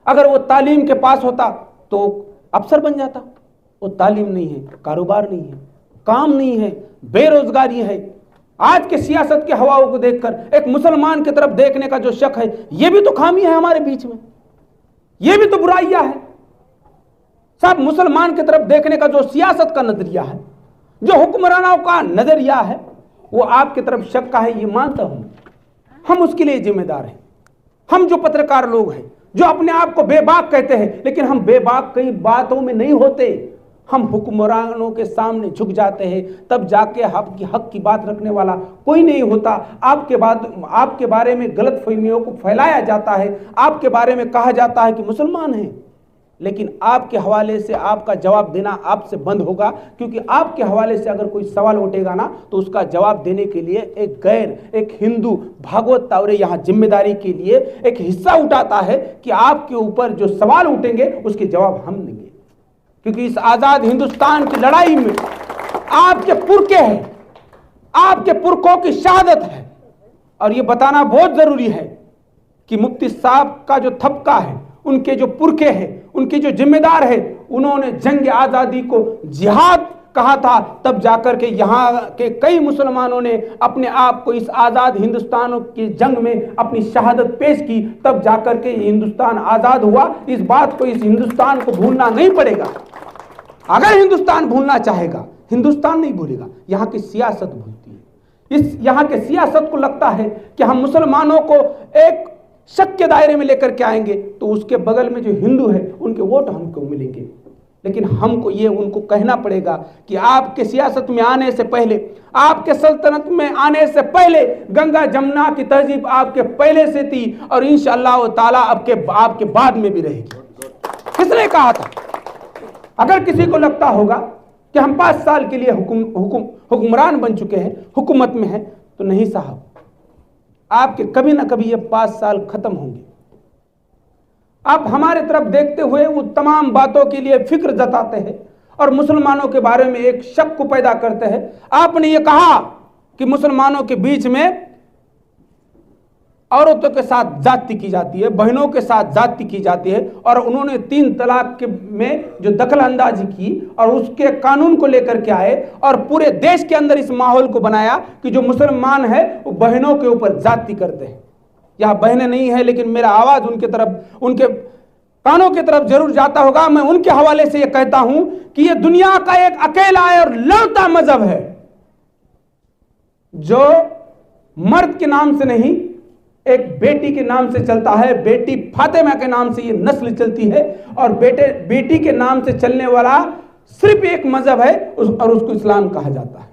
अगर वो तालीम के पास होता तो अफसर बन जाता। वो तालीम नहीं है, कारोबार नहीं है, काम नहीं है, बेरोजगारी है। आज के सियासत के हवाओं को देखकर एक मुसलमान की तरफ देखने का जो शक है, यह भी तो खामी है हमारे बीच में, यह भी तो बुराइयां है साहब। मुसलमान की तरफ देखने का जो सियासत का नजरिया है, जो हुक्मरानों का नजरिया है, वो आपकी तरफ शक का है, ये मानता हूं। हम उसके लिए जिम्मेदार हैं। हम जो पत्रकार लोग हैं, जो अपने आप को बेबाक कहते हैं, लेकिन हम बेबाक कई बातों में नहीं होते। हम हुक्मरानों के सामने झुक जाते हैं, तब जाके हक की बात रखने वाला कोई नहीं होता। आपके बारे में गलत फहमियों को फैलाया जाता है, आपके बारे में कहा जाता है कि मुसलमान हैं, लेकिन आपके हवाले से आपका जवाब देना आपसे बंद होगा, क्योंकि आपके हवाले से अगर कोई सवाल उठेगा ना तो उसका जवाब देने के लिए एक हिंदू भागवत तावरे यहाँ जिम्मेदारी के लिए एक हिस्सा उठाता है कि आपके ऊपर जो सवाल उठेंगे उसके जवाब हम देंगे, क्योंकि इस आजाद हिंदुस्तान की लड़ाई में आपके पुरखे हैं, आपके पुरखों की शहादत है। और ये बताना बहुत जरूरी है कि मुफ्ती साहब का जो थपका है, उनके जो पुरखे हैं, उनके जो जिम्मेदार है, उन्होंने जंग आजादी को जिहाद कहा था, तब जाकर के यहाँ के कई मुसलमानों ने अपने आप को इस आजाद हिंदुस्तान की जंग में अपनी शहादत पेश की, तब जाकर के हिंदुस्तान आजाद हुआ। इस बात को, इस हिंदुस्तान को भूलना नहीं पड़ेगा। अगर हिंदुस्तान भूलना चाहेगा, हिंदुस्तान नहीं भूलेगा, यहाँ की सियासत भूलती है। यहाँ के सियासत को लगता है कि हम मुसलमानों को एक शक के दायरे में लेकर के आएंगे तो उसके बगल में जो हिंदू है उनके वोट हमको मिलेंगे। लेकिन हमको ये उनको कहना पड़ेगा कि आपके सियासत में आने से पहले, आपके सल्तनत में आने से पहले गंगा जमुना की तहजीब आपके पहले से थी और इंशाअल्लाह ताला आपके बाद में भी रहेगी। किसने कहा था? अगर किसी को लगता होगा कि हम 5 साल के लिए हुक्मरान बन चुके हैं, हुकूमत में हैं, तो नहीं साहब, आपके कभी ना कभी ये 5 साल खत्म होंगे। आप हमारे तरफ देखते हुए वो तमाम बातों के लिए फिक्र जताते हैं और मुसलमानों के बारे में एक शक को पैदा करते हैं। आपने ये कहा कि मुसलमानों के बीच में औरतों के साथ जाति की जाती है, बहनों के साथ जाति की जाती है, और उन्होंने 3 तलाक में जो दखल अंदाजी की और उसके कानून को लेकर के आए और पूरे देश के अंदर इस माहौल को बनाया कि जो मुसलमान है वो बहनों के ऊपर जाति करते हैं। यहाँ बहनें नहीं है, लेकिन मेरा आवाज उनके तरफ, उनके कानों की तरफ जरूर जाता होगा। मैं उनके हवाले से ये कहता हूं कि ये दुनिया का एक अकेला और लौता मजहब है जो मर्द के नाम से नहीं, एक बेटी के नाम से चलता है। बेटी फातिमा के नाम से ये नस्ल चलती है और बेटी के नाम से चलने वाला सिर्फ एक मजहब है और उसको इस्लाम कहा जाता है।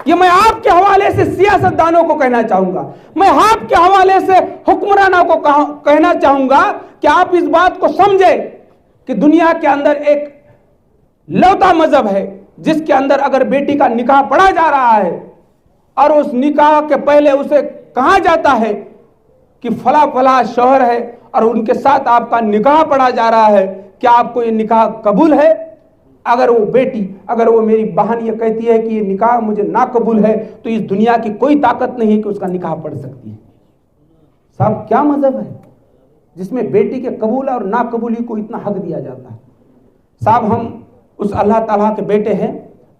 ये मैं आपके हवाले से सियासतदानों को कहना चाहूंगा, मैं आपके हवाले से हुक्मरानों को कहना चाहूंगा कि आप इस बात को समझे कि दुनिया के अंदर एक लौता मजहब है जिसके अंदर अगर बेटी का निकाह पढ़ा जा रहा है और उस निकाह के पहले उसे कहा जाता है कि फला फला शौहर है और उनके साथ आपका निकाह पढ़ा जा रहा है, क्या आपको ये निकाह कबूल है? अगर वो बेटी, अगर वो मेरी बहन ये कहती है कि ये निकाह मुझे ना कबूल है, तो इस दुनिया की कोई ताकत नहीं है कि उसका निकाह पढ़ सकती है। साहब, क्या मजहब है जिसमें बेटी के कबूल और ना कबूली को इतना हक दिया जाता है? साहब, हम उस अल्लाह ताला के बेटे हैं।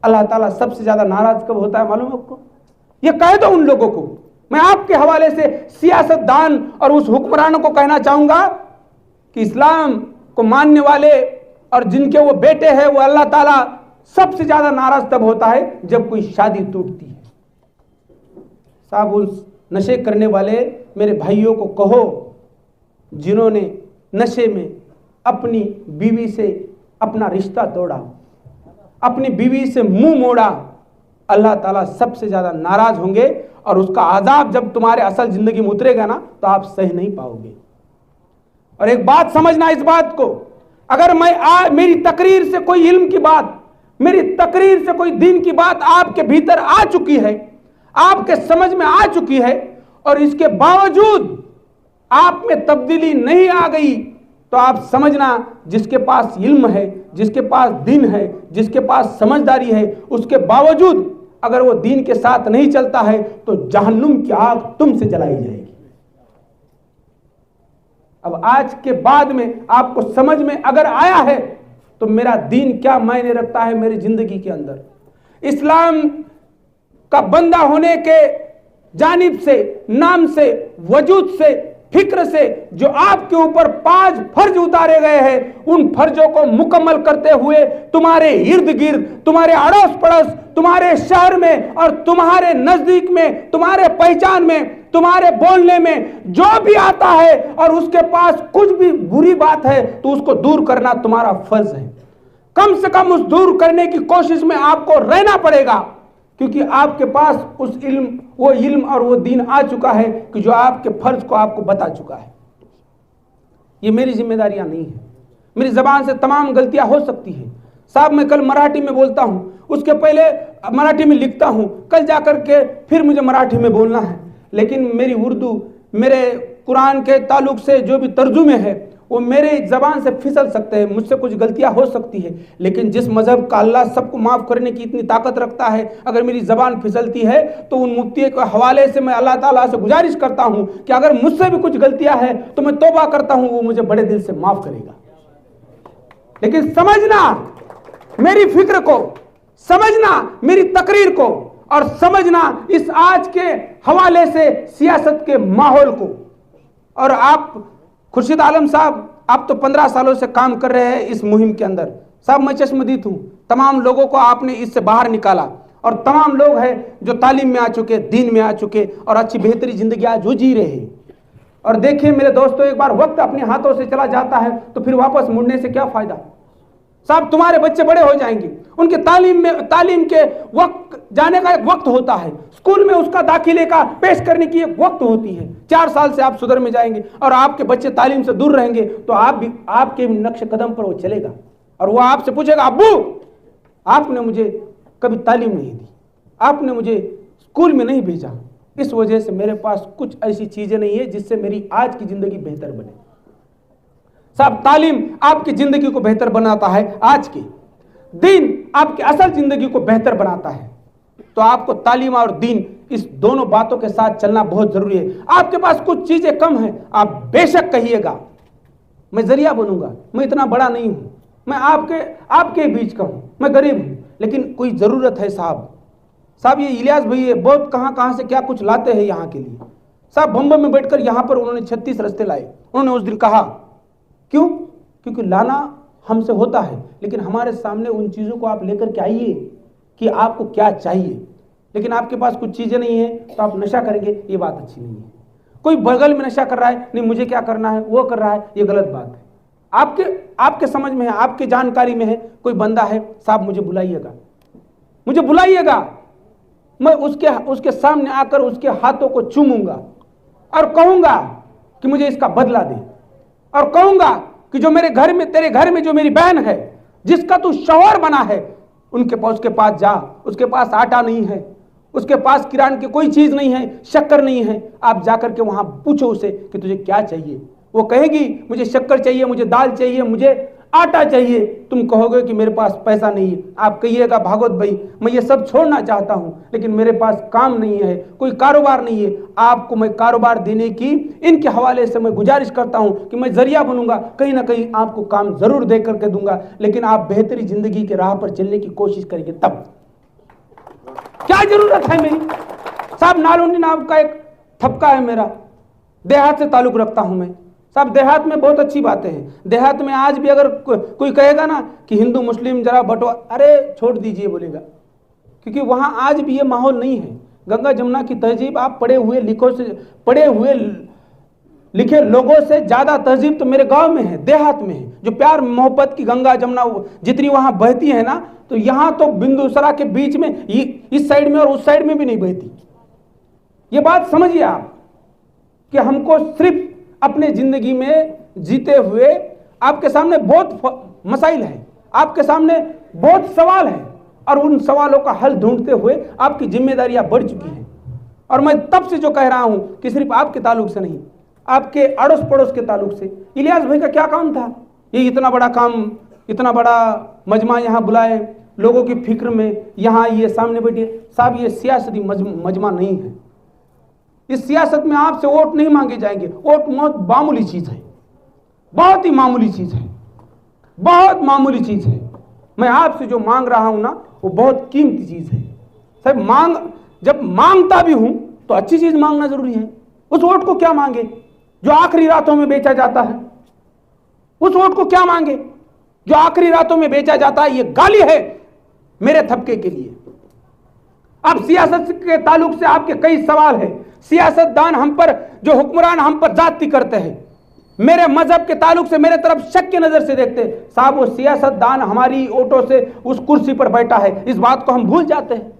अल्लाह ताला सबसे ज्यादा नाराज कब होता है मालूम है आपको? ये कह दो उन लोगों को। मैं आपके हवाले से सियासतदान और उस हुक्मरानों को कहना चाहूंगा कि इस्लाम को मानने वाले और जिनके वो बेटे हैं, वो अल्लाह ताला सबसे ज्यादा नाराज तब होता है जब कोई शादी टूटती है। साहब, उस नशे करने वाले मेरे भाइयों को कहो जिन्होंने नशे में अपनी बीवी से अपना रिश्ता तोड़ा, अपनी बीवी से मुंह मोड़ा, अल्लाह ताला सबसे ज्यादा नाराज होंगे और उसका आजाब जब तुम्हारे असल जिंदगी में उतरेगा ना तो आप सह नहीं पाओगे। और एक बात समझना, इस बात को, अगर मेरी तकरीर से कोई इल्म की बात, मेरी तकरीर से कोई दीन की बात आपके भीतर आ चुकी है, आपके समझ में आ चुकी है और इसके बावजूद आप में तब्दीली नहीं आ गई, तो आप समझना जिसके पास इल्म है, जिसके पास दीन है, जिसके पास समझदारी है, उसके बावजूद अगर वो दीन के साथ नहीं चलता है तो जहन्नुम की आग तुमसे जलाई जाएगी। अब आज के बाद में आपको समझ में अगर आया है तो मेरा दीन क्या मायने रखता है मेरी जिंदगी के अंदर, इस्लाम का बंदा होने के जानिब से, नाम से, वजूद से, फिक्र से जो आपके ऊपर 5 फर्ज उतारे गए हैं, उन फर्जों को मुकम्मल करते हुए तुम्हारे इर्द गिर्द, तुम्हारे अड़ोस पड़ोस, तुम्हारे शहर में और तुम्हारे नजदीक में, तुम्हारे पहचान में तुम्हारे बोलने में जो भी आता है और उसके पास कुछ भी बुरी बात है तो उसको दूर करना तुम्हारा फर्ज है। कम से कम उस दूर करने की कोशिश में आपको रहना पड़ेगा, क्योंकि आपके पास वो इल्म और वो दीन आ चुका है कि जो आपके फर्ज को आपको बता चुका है। ये मेरी जिम्मेदारियां नहीं है। मेरी जबान से तमाम गलतियां हो सकती हैं। साहब मैं कल मराठी में बोलता हूं, उसके पहले मराठी में लिखता हूं, कल जाकर के फिर मुझे मराठी में बोलना है। लेकिन मेरी उर्दू, मेरे कुरान के ताल्लुक से जो भी तर्जुमे है वो मेरे जबान से फिसल सकते हैं, मुझसे कुछ गलतियां हो सकती है। लेकिन जिस मजहब का अल्लाह सबको माफ़ करने की इतनी ताकत रखता है, अगर मेरी जबान फिसलती है तो उन मुफ्ती के हवाले से मैं अल्लाह ताला से गुजारिश करता हूं कि अगर मुझसे भी कुछ गलतियां हैं तो मैं तौबा करता हूं, वो मुझे बड़े दिल से माफ़ करेगा। लेकिन समझना मेरी फिक्र को, समझना मेरी तकरीर को, और समझना इस आज के हवाले से सियासत के माहौल को। और आप खुर्शीद आलम साहब, आप तो 15 सालों से काम कर रहे हैं इस मुहिम के अंदर। साहब मैं चश्मदीद हूं, तमाम लोगों को आपने इससे बाहर निकाला, और तमाम लोग हैं जो तालीम में आ चुके, दीन में आ चुके और अच्छी बेहतरी जिंदगी आज वो जी रहे हैं। और देखिए मेरे दोस्तों, एक बार वक्त अपने हाथों से चला जाता है तो फिर वापस मुड़ने से क्या फायदा। साहब तुम्हारे बच्चे बड़े हो जाएंगे, उनके तालीम के वक्त जाने का एक वक्त होता है, स्कूल में उसका दाखिले का पेश करने की एक वक्त होती है। 4 साल से आप सुधर में जाएंगे और आपके बच्चे तालीम से दूर रहेंगे तो आप भी, आपके नक्श कदम पर वो चलेगा और वो आपसे पूछेगा, अब्बू आपने मुझे कभी तालीम नहीं दी, आपने मुझे स्कूल में नहीं भेजा, इस वजह से मेरे पास कुछ ऐसी चीजें नहीं है जिससे मेरी आज की जिंदगी बेहतर बने। साहब तालीम आपकी जिंदगी को बेहतर बनाता है, आज की दीन आपकी असल जिंदगी को बेहतर बनाता है। तो आपको तालीम और दीन, इस दोनों बातों के साथ चलना बहुत जरूरी है। आपके पास कुछ चीजें कम हैं, आप बेशक कहिएगा, मैं जरिया बनूंगा, मैं इतना बड़ा नहीं हूं, मैं आपके बीच का हूं, मैं गरीब हूं, लेकिन कोई जरूरत है। साहब ये इलियास भाई है, बहुत कहां से क्या कुछ लाते हैं यहाँ के लिए। साहब बम्बई में बैठकर यहाँ पर उन्होंने 36 रस्ते लाए। उन्होंने उस दिन कहा, क्यों? क्योंकि लाना हमसे होता है, लेकिन हमारे सामने उन चीज़ों को आप लेकर के आइए कि आपको क्या चाहिए। लेकिन आपके पास कुछ चीज़ें नहीं है तो आप नशा करेंगे, ये बात अच्छी नहीं है। कोई बगल में नशा कर रहा है, नहीं मुझे क्या करना है, वो कर रहा है, ये गलत बात है। आपके समझ में है, आपके जानकारी में है, कोई बंदा है, साहब मुझे बुलाइएगा, मैं उसके सामने आकर उसके हाथों को चूमूंगा और कहूंगा कि मुझे इसका बदला दे, और कहूंगा कि जो मेरे घर में, तेरे घर में जो मेरी बहन है, जिसका तू शौहर बना है, उसके पास जा, उसके पास आटा नहीं है, उसके पास किरान की कोई चीज नहीं है, शक्कर नहीं है, आप जाकर के वहां पूछो उसे कि तुझे क्या चाहिए। वो कहेगी मुझे शक्कर चाहिए, मुझे दाल चाहिए, मुझे आटा चाहिए। तुम कहोगे कि मेरे पास पैसा नहीं है। आप कहिएगा, भागवत भाई मैं ये सब छोड़ना चाहता हूं, लेकिन मेरे पास काम नहीं है, कोई कारोबार नहीं है। आपको मैं कारोबार देने की इनके हवाले से मैं गुजारिश करता हूं कि मैं जरिया बनूंगा, कहीं ना कहीं आपको काम जरूर दे करके दूंगा, लेकिन आप बेहतरी जिंदगी के राह पर चलने की कोशिश करेंगे तब। क्या जरूरत है मेरी? साहब नालुंडी नाम का एक थपका है मेरा, देहात से ताल्लुक रखता हूं मैं। साहब देहात में बहुत अच्छी बातें हैं। देहात में आज भी अगर कोई कहेगा ना कि हिंदू मुस्लिम जरा बंटवारा, अरे छोड़ दीजिए बोलेगा, क्योंकि वहां आज भी ये माहौल नहीं है। गंगा जमुना की तहजीब आप पढ़े हुए लिखे लोगों से ज्यादा तहजीब तो मेरे गांव में है, देहात में है। जो प्यार मोहब्बत की गंगा जमुना जितनी वहां बहती है ना, तो यहां तो बिंदुसरा के बीच में इस साइड में और उस साइड में भी नहीं बहती। ये बात समझिए आप कि हमको सिर्फ अपने जिंदगी में जीते हुए, आपके सामने बहुत मसाइल है, आपके सामने बहुत सवाल है, और उन सवालों का हल ढूंढते हुए आपकी जिम्मेदारियां बढ़ चुकी हैं। और मैं तब से जो कह रहा हूं कि सिर्फ आपके ताल्लुक से नहीं, आपके अड़ोस पड़ोस के ताल्लुक से। इलियास भाई का क्या काम था? ये इतना बड़ा काम, इतना बड़ा मजमा यहाँ बुलाए, लोगों की फिक्र में यहाँ ये सामने बैठे। साहब ये सियासती मजमा नहीं है। इस सियासत में आपसे वोट नहीं मांगे जाएंगे। वोट बहुत मामूली चीज है, बहुत ही मामूली चीज है, बहुत मामूली चीज है। मैं आपसे जो मांग रहा हूं ना, वो बहुत कीमती चीज है। साहब जब मांगता भी हूं तो अच्छी चीज मांगना जरूरी है। उस वोट को क्या मांगे जो आखिरी रातों में बेचा जाता है? उस वोट को क्या मांगे जो आखिरी रातों में बेचा जाता है? ये गाली है मेरे थपके के लिए। अब सियासत के ताल्लुक से आपके कई सवाल हैं। सियासतदान हम पर, जो हुक्मरान हम पर जाती करते हैं, मेरे मजहब के ताल्लुक से मेरे तरफ शक की नजर से देखते हैं। साहब वो सियासतदान हमारी ओटो से उस कुर्सी पर बैठा है, इस बात को हम भूल जाते हैं।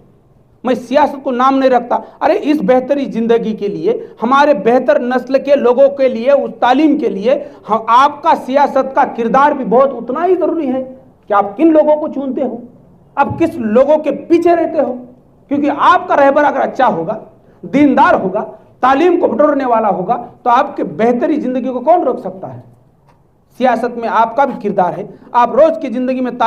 मैं सियासत को नाम नहीं रखता। अरे इस बेहतरी जिंदगी के लिए, हमारे बेहतर नस्ल के लोगों के लिए, उस तालीम के लिए आपका सियासत का किरदार भी बहुत उतना ही जरूरी है कि आप किन लोगों को चुनते हो, आप किस लोगों के पीछे रहते हो। क्योंकि आपका रहबर अगर अच्छा होगा, दीनदार होगा, तालीम को बटोरने वाला होगा, तो आपके बेहतरी जिंदगी को कौन रोक सकता है। सियासत में आपका भी किरदार है। आप रोज की जिंदगी में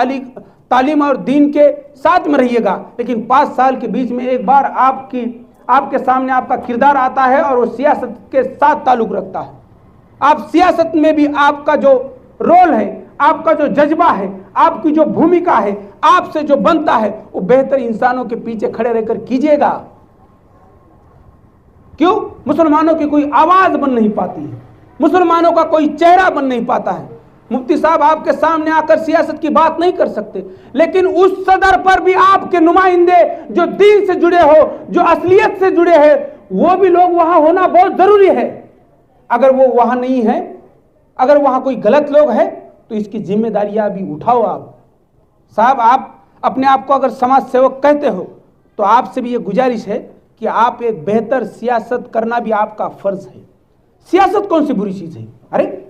तालीम और दीन के साथ में रहिएगा, लेकिन 5 साल के बीच में एक बार आपके सामने आपका किरदार आता है और वो सियासत के साथ ताल्लुक रखता है। आप सियासत में भी आपका जो रोल है, आपका जो जज्बा है, आपकी जो भूमिका है, आपसे जो बनता है, वो बेहतर इंसानों के पीछे खड़े रहकर कीजिएगा। क्यों? मुसलमानों की कोई आवाज बन नहीं पाती है, मुसलमानों का कोई चेहरा बन नहीं पाता है। मुफ्ती साहब आपके सामने आकर सियासत की बात नहीं कर सकते, लेकिन उस सदर पर भी आपके नुमाइंदे जो दीन से जुड़े हो, जो असलियत से जुड़े हैं, वो भी लोग वहां होना बहुत जरूरी है। अगर वो वहां नहीं है, अगर वहां कोई गलत लोग हैं, तो इसकी जिम्मेदारियां भी उठाओ आप। साहब आप अपने आप को अगर समाज सेवक कहते हो, तो आपसे भी ये गुजारिश है कि आप एक बेहतर सियासत करना भी आपका फर्ज है। सियासत कौन सी बुरी चीज है? अरे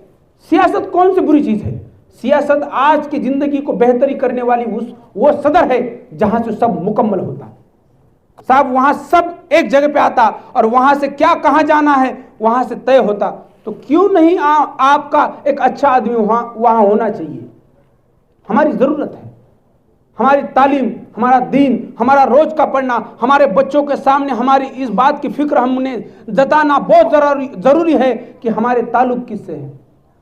सियासत कौन सी बुरी चीज है? सियासत आज की जिंदगी को बेहतरी करने वाली वो सदर है जहां से सब मुकम्मल होता है। साहब वहां सब एक जगह पे आता और वहां से क्या कहां जाना है वहां से तय होता, तो क्यों नहीं आपका एक अच्छा आदमी वहां होना चाहिए। हमारी जरूरत है, हमारी तालीम, हमारा दीन, हमारा रोज का पढ़ना, हमारे बच्चों के सामने हमारी इस बात की फिक्र हमने जताना बहुत जरूरी है कि हमारे ताल्लुक किससे है,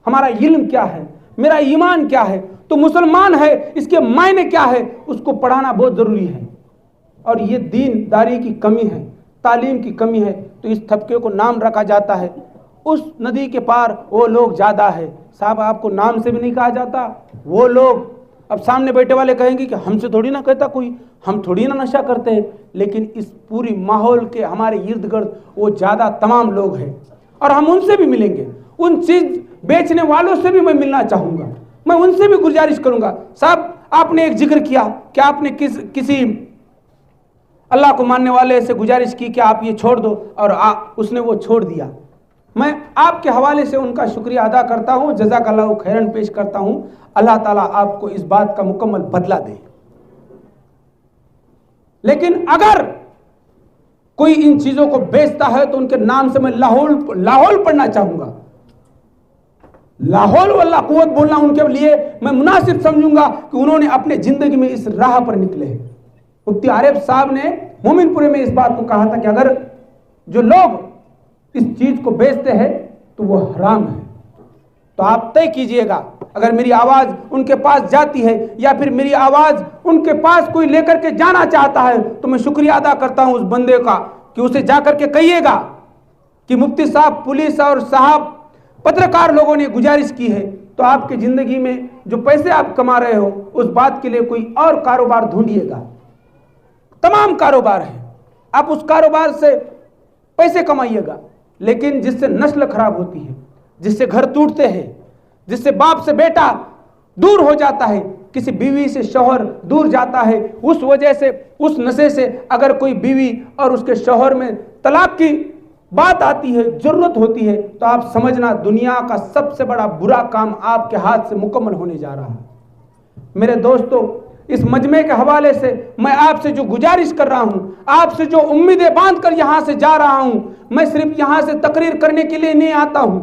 हमारा इल्म क्या है, मेरा ईमान क्या है, तो मुसलमान है इसके मायने क्या है, उसको पढ़ाना बहुत जरूरी है। और ये दीनदारी की कमी है, तालीम की कमी है, तो इस तबके को नाम रखा जाता है उस नदी के पार वो लोग ज्यादा है। साहब आपको नाम से भी नहीं कहा जाता। वो लोग, अब सामने बैठे वाले कहेंगे कि हमसे थोड़ी ना कहता कोई, हम थोड़ी ना नशा करते हैं, लेकिन इस पूरी माहौल के हमारे इर्द गिर्द वो ज्यादा तमाम लोग हैं और हम उनसे भी मिलेंगे। उन चीज बेचने वालों से भी मैं मिलना चाहूंगा, मैं उनसे भी गुजारिश करूंगा। साहब आपने एक जिक्र किया कि आपने किसी अल्लाह को मानने वाले से गुजारिश की कि आप ये छोड़ दो, और उसने वो छोड़ दिया। मैं आपके हवाले से उनका शुक्रिया अदा करता हूं, जज़ाकल्लाहु खैरन पेश करता हूं। अल्लाह ताला आपको इस बात का मुकम्मल बदला दे। लेकिन अगर कोई इन चीजों को बेचता है तो उनके नाम से मैं लाहौल पढ़ना चाहूंगा। लाहौल वल्ला कुव्वत बोलना उनके लिए मैं मुनासिब समझूंगा कि उन्होंने अपने जिंदगी में इस राह पर निकले हैं। मुफ्ती आरिफ साहब ने मोमिनपुरे में इस बात को कहा था कि अगर जो लोग इस चीज को बेचते हैं तो वो हराम है, तो आप तय कीजिएगा। अगर मेरी आवाज उनके पास जाती है या फिर मेरी आवाज उनके पास कोई लेकर के जाना चाहता है, तो मैं शुक्रिया अदा करता हूं उस बंदे का कि उसे जाकर के कहिएगा कि मुफ्ती साहब, पुलिस और साहब पत्रकार लोगों ने गुजारिश की है, तो आपकी जिंदगी में जो पैसे आप कमा रहे हो उस बात के लिए कोई और कारोबार ढूंढिएगा। तमाम कारोबार है, आप उस कारोबार से पैसे कमाइएगा, लेकिन जिससे नस्ल खराब होती है, जिससे घर टूटते हैं, जिससे बाप से बेटा दूर हो जाता है, किसी बीवी से शौहर दूर जाता है, उस वजह से, उस नशे से अगर कोई बीवी और उसके शौहर में तलाक की बात आती है, जरूरत होती है, तो आप समझना दुनिया का सबसे बड़ा बुरा काम आपके हाथ से मुकम्मल होने जा रहा है। मेरे दोस्तों, इस मजमे के हवाले से मैं आपसे जो गुजारिश कर रहा हूं, आपसे जो उम्मीदें बांध कर यहां से जा रहा हूं, मैं सिर्फ यहां से तकरीर करने के लिए नहीं आता हूं।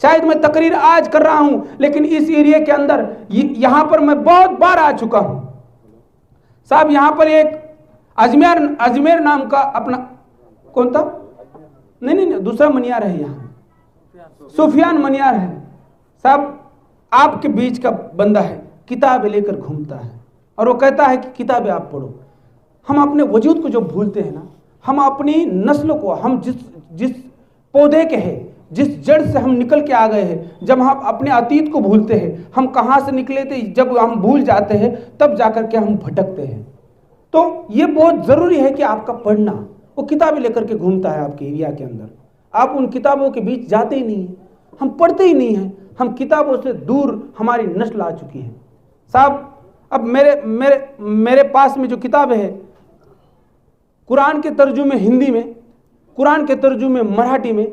शायद मैं तकरीर आज कर रहा हूं, लेकिन इस एरिया के अंदर यहां पर मैं बहुत बार आ चुका हूं। साहब यहां पर एक अजमेर नाम का अपना, कौन था, नहीं दूसरा मनियार है, यहाँ सुफियान मनियार है। साहब आपके बीच का बंदा है, किताबें लेकर घूमता है और वो कहता है कि किताबें आप पढ़ो। हम अपने वजूद को जो भूलते हैं ना, हम अपनी नस्ल को, हम जिस पौधे के हैं, जिस जड़ से हम निकल के आ गए हैं, जब हम अपने अतीत को भूलते हैं, हम कहाँ से निकले थे, जब हम भूल जाते हैं तब जाकर के हम भटकते हैं। तो ये बहुत जरूरी है कि आपका पढ़ना, वो किताबें लेकर के घूमता है आपके एरिया के अंदर, आप उन किताबों के बीच जाते ही नहीं हैं, हम पढ़ते ही नहीं हैं, हम किताबों से दूर हमारी नस्ल आ चुकी है साहब। अब मेरे मेरे मेरे पास में जो किताब है, कुरान के तर्जुमे हिंदी में, कुरान के तर्जुमे मराठी में,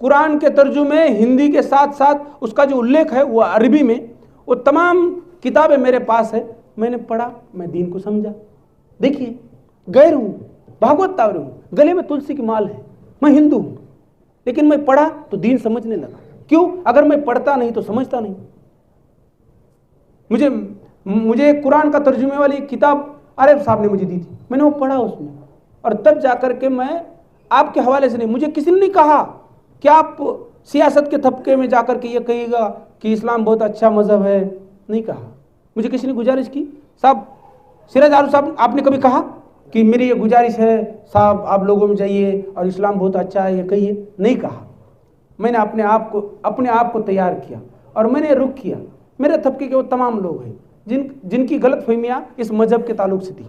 कुरान के तर्जुमे हिंदी के साथ साथ उसका जो उल्लेख है वो अरबी में, वो तमाम किताबें मेरे पास है। मैंने पढ़ा, मैं दीन को समझा। देखिए, गैर हूँ, भागवत तावर हूँ, गले में तुलसी की माल है, मैं हिंदू हूँ, लेकिन मैं पढ़ा तो दीन समझने लगा। क्यों? अगर मैं पढ़ता नहीं तो समझता नहीं। मुझे कुरान का तर्जुमे वाली किताब आरिफ साहब ने मुझे दी थी, मैंने वो पढ़ा उसमें, और तब जाकर के मैं आपके हवाले से नहीं, मुझे किसी ने नहीं कहा कि आप सियासत के तबके में जाकर के ये कहिएगा कि इस्लाम बहुत अच्छा मजहब है, नहीं कहा। मुझे किसी ने गुजारिश की, साहब सिराज आरू साहब आपने कभी कहा कि मेरी ये गुजारिश है साहब आप लोगों में जाइए और इस्लाम बहुत अच्छा है ये कहिए? नहीं कहा। मैंने अपने आप को तैयार किया और मैंने रुख किया। मेरे तबके के वो तमाम लोग हैं जिनकी गलतफहमियां इस मजहब के ताल्लुक से थी,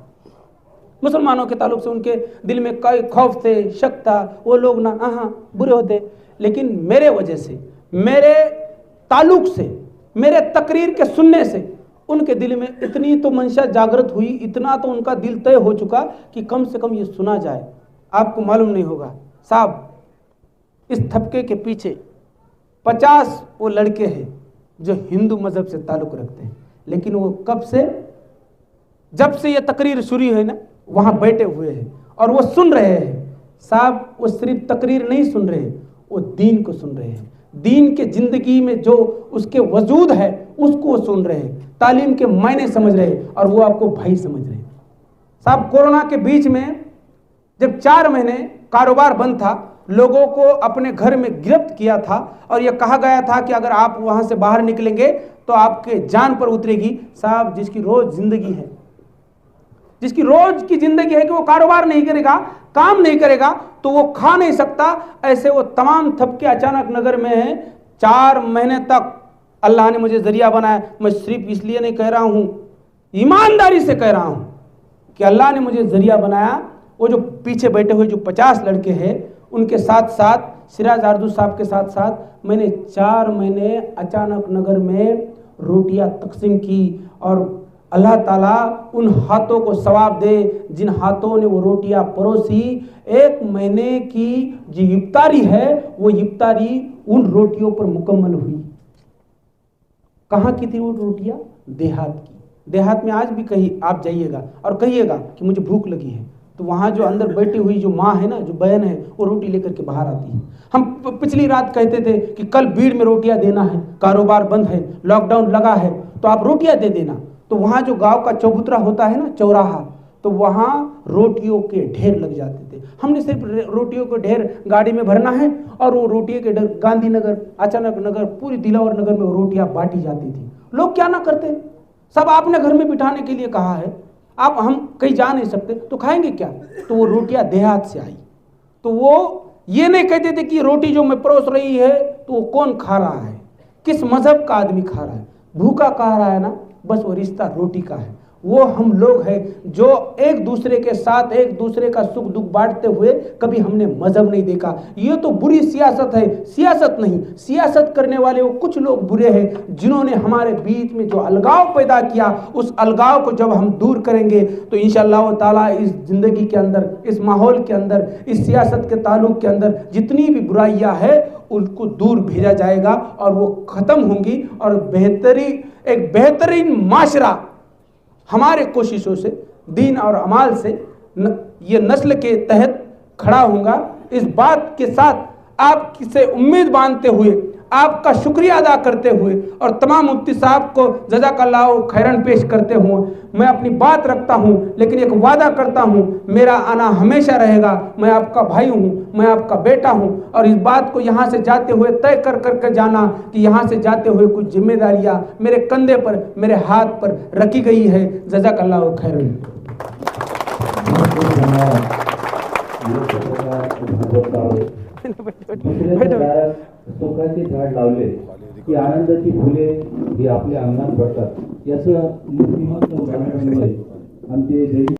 मुसलमानों के ताल्लुक से उनके दिल में कई खौफ थे, शक था, वो लोग ना बुरे होते, लेकिन मेरे वजह से, मेरे ताल्लुक से, मेरे तकरीर के सुनने से उनके दिल में इतनी तो मंशा जागृत हुई, इतना तो उनका दिल तय हो चुका कि कम से कम ये सुना जाए। आपको मालूम नहीं होगा साहब, इस थपके के पीछे 50 वो लड़के हैं जो हिंदू मजहब से ताल्लुक रखते हैं, लेकिन वो कब से, जब से ये तकरीर शुरू है ना, वहां बैठे हुए हैं और वो सुन रहे हैं साहब। वो सिर्फ तकरीर नहीं सुन रहे, वो दीन को सुन रहे हैं, दीन के जिंदगी में जो उसके वजूद है उसको वो सुन रहे हैं, तालीम के मायने समझ रहे हैं, और वो आपको भाई समझ रहे हैं साहब। कोरोना के बीच में जब 4 महीने कारोबार बंद था, लोगों को अपने घर में गिरफ्त किया था और यह कहा गया था कि अगर आप वहां से बाहर निकलेंगे तो आपके जान पर उतरेगी। साहब जिसकी रोज जिंदगी है, जिसकी रोज की जिंदगी है कि वो कारोबार नहीं करेगा, काम नहीं करेगा तो वो खा नहीं सकता, ऐसे वो तमाम थपके अचानक नगर में हैं। 4 महीने तक अल्लाह ने मुझे जरिया बनाया। मैं सिर्फ इसलिए नहीं कह रहा हूं, ईमानदारी से कह रहा हूं कि अल्लाह ने मुझे जरिया बनाया। वो जो पीछे बैठे हुए जो 50 लड़के हैं, उनके साथ साथ सिराज आरजू साहब के साथ साथ मैंने 4 महीने अचानक नगर में रोटियां तकसीम की, और अल्लाह ताला उन हाथों को सवाब दे जिन हाथों ने वो रोटियां परोसी। 1 महीने की जो इफ्तारी है वो इफ्तारी उन रोटियों पर मुकम्मल हुई। कहाँ की थी वो रोटियां? देहात की। देहात में आज भी कहीं आप जाइएगा और कहिएगा कि मुझे भूख लगी है, तो वहाँ जो अंदर बैठी हुई जो माँ है ना, जो बहन है, वो रोटी लेकर के बाहर आती है। हम पिछली रात कहते थे कि कल भीड़ में रोटियां देना है, कारोबार बंद है, लॉकडाउन लगा है, तो आप रोटियां दे देना। तो वहाँ जो गांव का चौबूतरा होता है ना, चौराहा, तो वहाँ रोटियों के ढेर लग जाते थे। हमने सिर्फ रोटियों के ढेर गाड़ी में भरना है और वो रोटियों के ढेर गांधीनगर, अचानक नगर, पूरी दिलावर नगर में वो रोटियां बांटी जाती थी। लोग क्या ना करते, सब आपने घर में बिठाने के लिए कहा है, आप हम कहीं जा नहीं सकते तो खाएंगे क्या? तो वो रोटियां देहात से आई। तो वो ये नहीं कहते थे कि रोटी जो मैं परोस रही है तो वो कौन खा रहा है, किस मजहब का आदमी खा रहा है, भूखा खा रहा है ना, बस वो रिश्ता रोटी का है। वो हम लोग हैं जो एक दूसरे के साथ एक दूसरे का सुख दुख बांटते हुए कभी हमने मजहब नहीं देखा। ये तो बुरी सियासत है, सियासत नहीं, सियासत करने वाले वो कुछ लोग बुरे हैं जिन्होंने हमारे बीच में जो अलगाव पैदा किया, उस अलगाव को जब हम दूर करेंगे तो इंशाअल्लाह ताला इस जिंदगी के अंदर, इस माहौल के अंदर, इस सियासत के ताल्लुक के अंदर जितनी भी बुराइयां है उनको दूर भेजा जाएगा और वो खत्म होंगी, और एक बेहतरीन माशरा हमारे कोशिशों से, दीन और अमाल से ये नस्ल के तहत खड़ा होगा। इस बात के साथ आपसे उम्मीद बांधते हुए, आपका शुक्रिया अदा करते हुए और तमाम मुफ्ती साहब को जज़ाकल्लाहु खैरन पेश करते हुए मैं अपनी बात रखता हूँ, लेकिन एक वादा करता हूँ, मेरा आना हमेशा रहेगा। मैं आपका भाई हूँ, मैं आपका बेटा हूँ, और इस बात को यहाँ से जाते हुए तय कर कर जाना कि यहाँ से जाते हुए कुछ जिम्मेदारियाँ मेरे कंधे पर, मेरे हाथ पर रखी गई है। जज़ाकल्लाहु खैरन। सुखाचे झाड लावले की आनंदाची फुले ही आपल्या अंगणात पडतात, याचं मूर्तिमंत उदाहरण म्हणजे आमचे